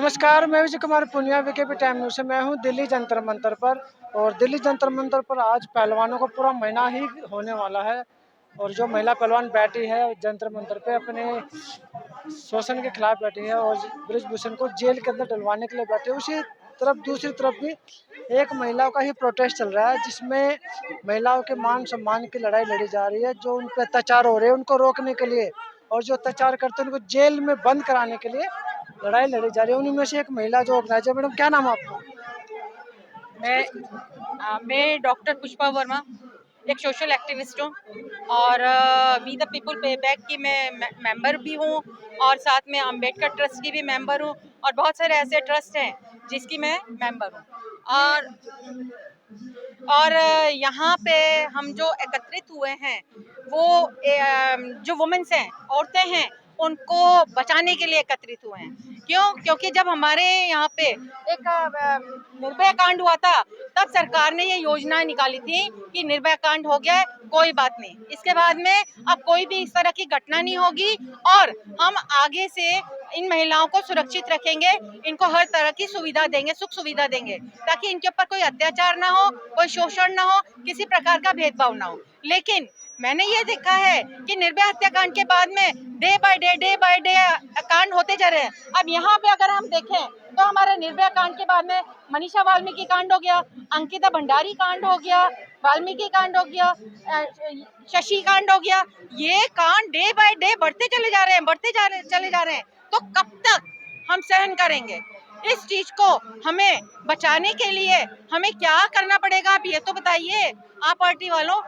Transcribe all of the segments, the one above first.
नमस्कार, मैं Vijay Kumar Punia VKP time news से। मैं हूं दिल्ली जंतर मंतर पर और दिल्ली जंतर मंतर पर आज पहलवानों को पूरा महीना ही होने वाला है। और जो महिला पहलवान बैठी है जंतर मंतर पे अपने शोषण के खिलाफ बैठी है और ब्रिजभूषण को जेल के अंदर डलवाने के लिए बैठी है। उसी तरफ दूसरी तरफ भी एक महिलाओं का ही प्रोटेस्ट चल रहा है, जिसमें महिलाओं के मान सम्मान की लड़ाई लड़ी जा रही है। जो उन पर अत्याचार हो रहे हैं उनको रोकने के लिए और जो अत्याचार करते हैं उनको जेल में बंद कराने के लिए लड़ाई लड़ी जा रही है। उन्हीं में से एक महिला जो ऑर्गेनाइजर, मैडम क्या नाम है आपका? मैं डॉक्टर पुष्पा वर्मा, एक सोशल एक्टिविस्ट हूँ और वी द पीपल पे बैक की मैं मेंबर भी हूँ और साथ में अम्बेडकर ट्रस्ट की भी मेंबर हूँ और बहुत सारे ऐसे ट्रस्ट हैं जिसकी मैं मेंबर हूँ। और यहाँ पे हम जो एकत्रित हुए हैं वो जो वुमेन्स हैं, औरतें हैं, उनको बचाने के लिए एकत्रित हुए हैं। क्योंकि जब हमारे यहाँ पे एक निर्भया कांड हुआ था तब सरकार ने ये योजना निकाली थी कि निर्भया कांड हो गया है, कोई बात नहीं, इसके बाद में अब कोई भी इस तरह की घटना नहीं होगी और हम आगे से इन महिलाओं को सुरक्षित रखेंगे, इनको हर तरह की सुविधा देंगे, सुख सुविधा देंगे, ताकि इनके ऊपर कोई अत्याचार ना हो, कोई शोषण ना हो, किसी प्रकार का भेदभाव ना हो। लेकिन मैंने ये देखा है कि निर्भया हत्याकांड के बाद में डे बाय डे कांड होते जा रहे हैं। अब यहाँ पे अगर हम देखें तो हमारे निर्भया कांड के बाद में मनीषा वाल्मीकि कांड हो गया, अंकिता भंडारी कांड हो गया, वाल्मीकि कांड हो गया, शशि कांड हो गया। ये कांड डे बाय डे बढ़ते चले जा रहे हैं, चले जा रहे हैं। तो कब तक हम सहन करेंगे? इस चीज को हमें बचाने के लिए हमें क्या करना पड़ेगा, आप ये तो बताइए। आप पार्टी वालों,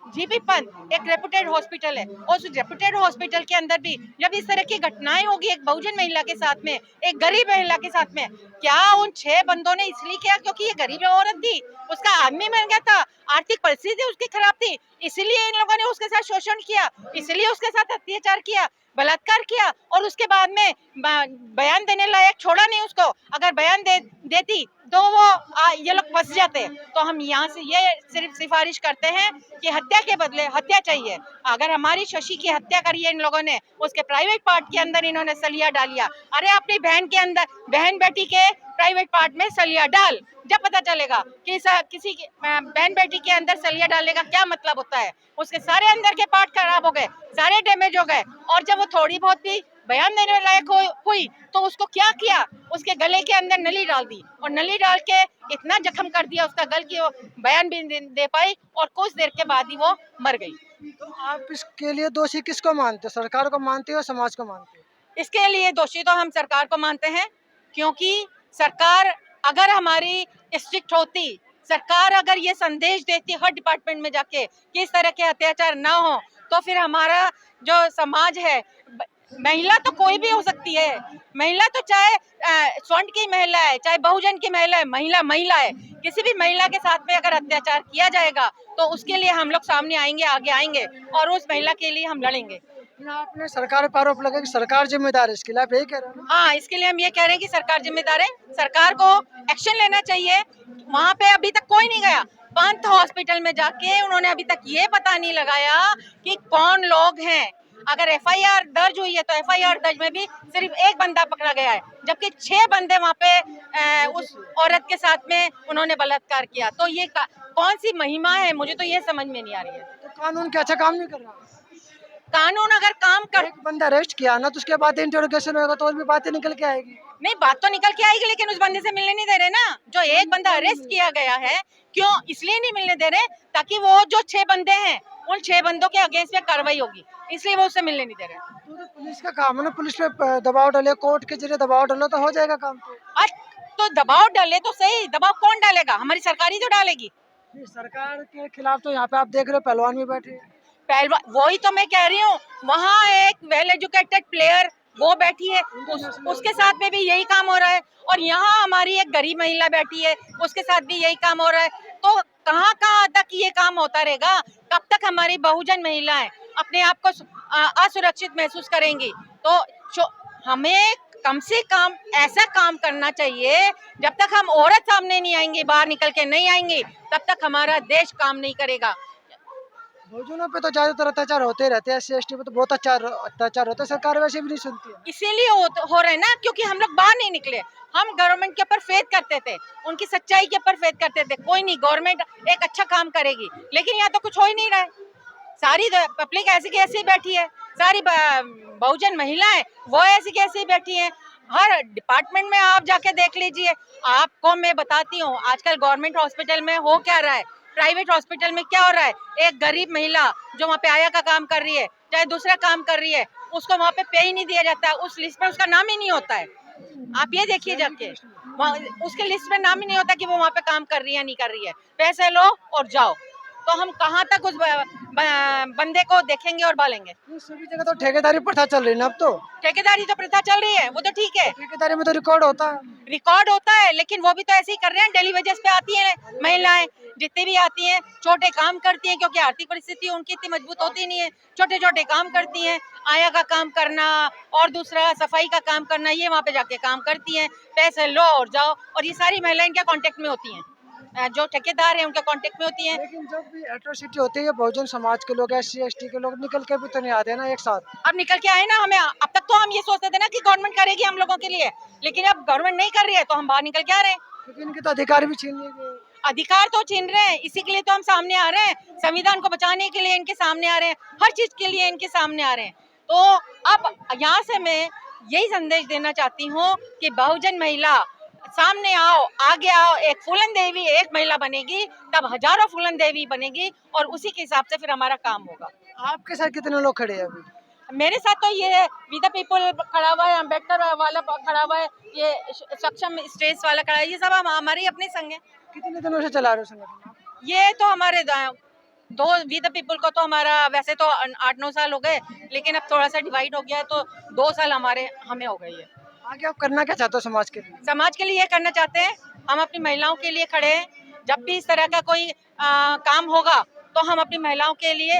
जीबी पंत एक रेपुटेड हॉस्पिटल है और उस रेपुटेड हॉस्पिटल के अंदर भी जब इस तरह की घटनाएं होगी एक बहुजन महिला के साथ में, एक गरीब महिला के साथ में, क्या उन 6 बंदों ने इसलिए किया क्योंकि ये गरीब औरत थी, उसका आदमी मर गया था, आर्थिक परिस्थिति उसकी खराब थी, इसलिए इन लोगों ने उसके साथ शोषण किया, इसलिए उसके साथ अत्याचार किया, बलात्कार किया और उसके बाद में बयान देने लायक छोड़ा नहीं उसको। अगर बयान देती तो वो ये लोग फंस जाते। तो हम यहाँ से ये सिर्फ सिफारिश करते हैं कि हत्या के बदले हत्या चाहिए। अगर हमारी शशि की हत्या करी है इन लोगों ने, उसके प्राइवेट पार्ट के अंदर इन्होंने सलिया डालिया। अरे अपनी बहन के अंदर, बहन बेटी के प्राइवेट पार्ट में सलिया डाल, जब पता चलेगा कि किसी की बहन बेटी के अंदर सलिया डालने का क्या मतलब होता है। उसके सारे अंदर के पार्ट खराब हो गए, सारे डैमेज हो गए और जब वो थोड़ी बहुत भी बयान देने लायक हुई तो उसको क्या किया, उसके गले के अंदर नली डाल दी और नली डाल के इतना जख्म कर दिया उसका गल की वो बयान भी दे पाई और कुछ देर के बाद ही वो मर गई। तो आप इसके लिए दोषी किसको मानते हो? सरकार को मानते हो, समाज को मानते हो? इसके लिए दोषी तो हम सरकार को मानते हैं, क्योंकि सरकार अगर हमारी स्ट्रिक्ट होती, सरकार अगर ये संदेश देती हर डिपार्टमेंट में जाके कि इस तरह के अत्याचार ना हो, तो फिर हमारा जो समाज है, महिला तो कोई भी हो सकती है, महिला तो चाहे स्वर्ण की महिला है, चाहे बहुजन की महिला है, महिला है, किसी भी महिला के साथ में अगर अत्याचार किया जाएगा तो उसके लिए हम लोग सामने आएंगे, आगे आएंगे और उस महिला के लिए हम लड़ेंगे। आपने सरकार पर आरोप लगा कि सरकार जिम्मेदार है, इसके लिए आप यही कह रहे हो? हाँ, इसके लिए हम ये कह रहे हैं कि सरकार जिम्मेदार है, सरकार को एक्शन लेना चाहिए। वहाँ पे अभी तक कोई नहीं गया, पंत हॉस्पिटल में जाके उन्होंने अभी तक ये पता नहीं लगाया कि कौन लोग हैं। अगर एफआईआर दर्ज हुई है तो एफआईआर दर्ज में भी सिर्फ एक बंदा पकड़ा गया है, जबकि 6 बंदे वहाँ पे उस औरत के साथ में उन्होंने बलात्कार किया। तो ये कौन सी महिमा है, मुझे तो ये समझ में नहीं आ रही है। तो कानून क्या अच्छा काम नहीं कर रहा? कानून अगर काम कर, एक बंदा अरेस्ट किया ना तो उसके बाद इंटरोगेशन होगा तो और भी बातें निकल के आएगी। नहीं, बात तो निकल के आएगी, लेकिन उस बंदे से मिलने नहीं दे रहे ना। जो एक बंदा अरेस्ट किया गया है, क्यों इसलिए नहीं मिलने दे रहे ताकि वो जो 6 बंदे हैं उन 6 बंदों के अगेंस्ट में कार्रवाई होगी, इसलिए वो उससे मिलने नहीं दे रहे। तो पुलिस का काम है ना, पुलिस पे दबाव डाले, कोर्ट के जरिए दबाव डालो तो हो जाएगा काम। तो दबाव डाले तो सही, दबाव कौन डालेगा? हमारी सरकार ही तो डालेगी। सरकार के खिलाफ तो यहाँ पे आप देख रहे हो पहलवान भी बैठे हैं। पहलवान, वही तो मैं कह रही हूँ, वहाँ एक वेल एजुकेटेड प्लेयर वो बैठी है, उसके साथ में भी यही काम हो रहा है और यहाँ हमारी एक गरीब महिला बैठी है, उसके साथ भी यही काम हो रहा है। तो कहाँ कहाँ तक ये काम होता रहेगा? कब तक हमारी बहुजन महिलाएं अपने आप को असुरक्षित महसूस करेंगी? तो हमें कम से कम ऐसा काम करना चाहिए, जब तक हम औरत सामने नहीं आएंगे, बाहर निकल के नहीं आएंगे, तब तक हमारा देश काम नहीं करेगा। बहुजनों पे तो ज्यादातर अत्याचार होते ही रहते हैं, SC ST पे तो बहुत अत्याचार होता है, सरकार वैसे भी नहीं सुनती है। इसीलिए हो रहे हैं ना, क्योंकि हम लोग बाहर नहीं निकले। हम गवर्नमेंट के ऊपर फेथ करते थे, उनकी सच्चाई के ऊपर फेथ करते थे, कोई नहीं, गवर्नमेंट एक अच्छा काम करेगी, लेकिन यहाँ तो कुछ हो ही नहीं रहा है। सारी पब्लिक ऐसी की ऐसी बैठी है, सारी बहुजन महिलाएं वो ऐसी की ऐसी बैठी हैं। हर डिपार्टमेंट में आप जाके देख लीजिए। आपको मैं बताती हूँ, आजकल गवर्नमेंट हॉस्पिटल में हो क्या रहा है, प्राइवेट हॉस्पिटल में क्या हो रहा है। एक गरीब महिला जो वहाँ पे आया का काम कर रही है, चाहे दूसरा काम कर रही है, उसको वहाँ पे ही नहीं दिया जाता है, उस लिस्ट में उसका नाम ही नहीं होता है। आप ये देखिए जाके, उसके लिस्ट में नाम ही नहीं होता कि वो वहाँ पे काम कर रही है या नहीं कर रही है। पैसे लो और जाओ, तो हम कहाँ तक उस बंदे को देखेंगे और बालेंगे। ये सभी जगह तो ठेकेदारी प्रथा चल रही है ना अब तो। ठेकेदारी तो प्रथा चल रही है, वो तो ठीक है, ठेकेदारी में तो रिकॉर्ड होता है। रिकॉर्ड होता है, लेकिन वो भी तो ऐसे ही कर रहे हैं। डेली वेजेस पे आती हैं महिलाएं, जितनी भी आती हैं छोटे काम करती हैं, क्योंकि आर्थिक परिस्थिति उनकी इतनी मजबूत होती नहीं है, छोटे छोटे काम करती हैं। आया का काम करना और दूसरा सफाई का काम करना, ये वहाँ पे जाके काम करती हैं। पैसे लो और जाओ, और ये सारी महिलाएं इनके कांटेक्ट में होती हैं, जो ठेकेदार हैं उनके कांटेक्ट में होती हैं। लेकिन जब भी एट्रोसिटी होती है, बहुजन समाज के लोग, SC ST के लोग निकल के भी तो नहीं आते ना एक साथ। अब निकल के आए ना, हमें अब तक तो हम ये सोचते थे ना कि गवर्नमेंट करेगी हम लोगों के लिए, लेकिन अब गवर्नमेंट नहीं कर रही है तो हम बाहर निकल के आ रहे हैं। क्योंकि इनके तो अधिकार भी छीन लिए गए। अधिकार तो छीन रहे हैं, इसी के लिए तो हम सामने आ रहे हैं, संविधान को बचाने के लिए इनके सामने आ रहे हैं, हर चीज के लिए इनके सामने आ रहे हैं। तो अब यहाँ से मैं यही संदेश देना चाहती हूँ कि बहुजन महिला सामने आओ, आगे आओ। एक फूलन देवी एक महिला बनेगी, तब हजारों फूलन देवी बनेगी, और उसी के हिसाब से फिर हमारा काम होगा। आपके साथ कितने लोग खड़े हैं अभी? मेरे साथ तो ये वी द पीपल खड़ा हुआ है, अम्बेडकर वाला खड़ा हुआ है, ये सक्षम स्टेज वाला खड़ा है, ये सब हमारे अपने संघ है। कितने दिनों से चला रहे हो संगठन आप? ये तो हमारे दो वी द पीपल को तो हमारा वैसे तो 8-9 साल हो गए, लेकिन अब थोड़ा सा डिवाइड हो गया है, तो 2 साल हमें हो गई है। आगे आप करना क्या चाहते हो समाज के लिए? समाज के लिए ये करना चाहते हैं, हम अपनी महिलाओं के लिए खड़े हैं। जब भी इस तरह का कोई काम होगा तो हम अपनी महिलाओं के लिए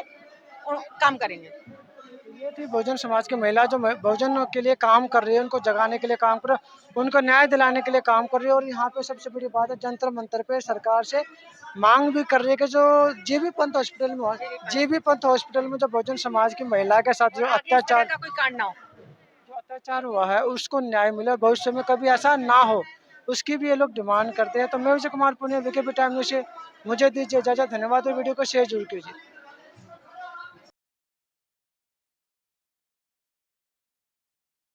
काम करेंगे। ये थी बहुजन समाज की महिला जो बहुजन के लिए काम कर रही है, उनको जगाने के लिए काम कर रही है, उनको न्याय दिलाने के लिए काम कर रही है। और यहाँ पे सबसे बड़ी बात है, जंतर मंतर पे सरकार से मांग भी कर रही है कि जो जीबी पंत हॉस्पिटल में जो बहुजन समाज की महिला के साथ जो अत्याचार का कोई कांड ना हो, जो अत्याचार हुआ है, उसको न्याय मिले और भविष्य में कभी ऐसा ना हो, उसकी भी ये लोग डिमांड करते हैं। तो मैं Vijay Kumar Punia, VKB time news से मुझे दीजिए इजाजत। धन्यवाद और वीडियो को शेयर जरूर कीजिए।